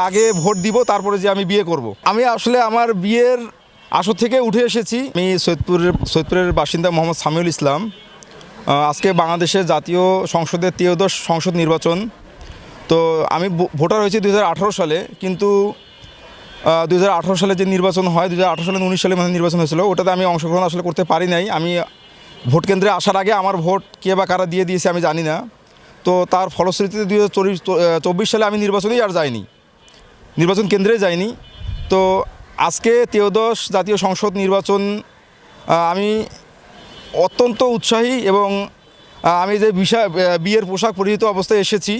আগে ভোট দিব তারপরে যে আমি বিয়ে করব। আমি আসলে আমার বিয়ের আসর থেকে উঠে এসেছি। আমি সৈয়দপুরের বাসিন্দা মোহাম্মদ সামিউল ইসলাম। আজকে বাংলাদেশের জাতীয় সংসদের 13শ সংসদ নির্বাচন। তো আমি ভোটার হয়েছি 2018 সালে, কিন্তু 2018 সালে যে নির্বাচন হয়, 2018 সালে 19 সালে মানে নির্বাচন হয়েছিল, ওটাতে আমি অংশগ্রহণ আসলে করতে পারি নাই। আমি ভোট কেন্দ্রে আসার আগে আমার ভোট কে বা কারা দিয়ে দিয়েছে আমি জানি না। তো তার ফলশ্রুতিতে 2024 সালে আমি নির্বাচনেই আর যাইনি, নির্বাচন কেন্দ্রে যাইনি। তো আজকে 13শ জাতীয় সংসদ নির্বাচন আমি অত্যন্ত উৎসাহী, এবং আমি যে বিয়ের পোশাক পরিহিত অবস্থায় এসেছি,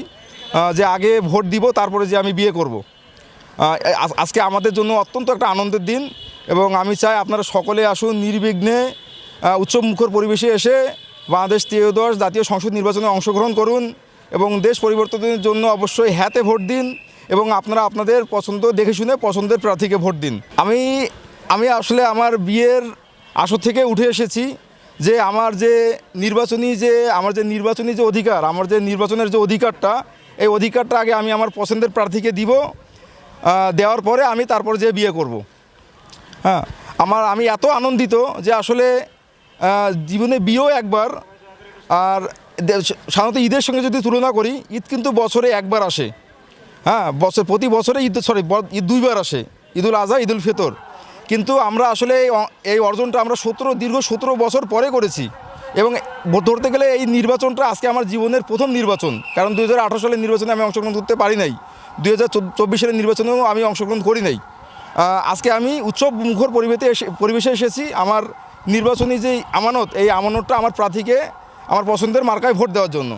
যে আগে ভোট দিব তারপরে যে আমি বিয়ে করব। আজকে আমাদের জন্য অত্যন্ত একটা আনন্দের দিন, এবং আমি চাই আপনারা সকলে আসুন, নির্বিঘ্নে উৎসবমুখর পরিবেশে এসে বাংলাদেশ 13শ জাতীয় সংসদ নির্বাচনে অংশগ্রহণ করুন, এবং দেশ পরিবর্তনের জন্য অবশ্যই হ্যাঁতে ভোট দিন, এবং আপনারা আপনাদের পছন্দ দেখে শুনে পছন্দের প্রার্থীকে ভোট দিন। আমি আসলে আমার বিয়ের আসর থেকে উঠে এসেছি, যে আমার যে নির্বাচনী যে অধিকার, আমার যে নির্বাচনের যে অধিকারটা, এই অধিকারটা আগে আমি আমার পছন্দের প্রার্থীকে দিব, দেওয়ার পরে আমি তারপর যে বিয়ে করব। হ্যাঁ, আমি এত আনন্দিত যে আসলে জীবনে বিয়েও একবার, আর সাধারণত ঈদের সঙ্গে যদি তুলনা করি, ঈদ কিন্তু বছরে একবার আসে। হ্যাঁ, প্রতি বছরে ঈদ দুইবার আসে, ঈদুল আজহা, ঈদুল ফিতর। কিন্তু আমরা আসলে এই অর্জনটা আমরা দীর্ঘ 17 বছর পরে করেছি, এবং ধরতে গেলে এই নির্বাচনটা আজকে আমার জীবনের প্রথম নির্বাচন। কারণ 2018 সালের নির্বাচনে আমি অংশগ্রহণ করতে পারি নাই, 2024 সালের নির্বাচনেও আমি অংশগ্রহণ করি নাই। আজকে আমি উৎসব মুখর পরিবেশে এসেছি। আমার নির্বাচনী যে আমানত, এই আমানতটা আমার প্রার্থীকে আমার পছন্দের মার্কায় ভোট দেওয়ার জন্য।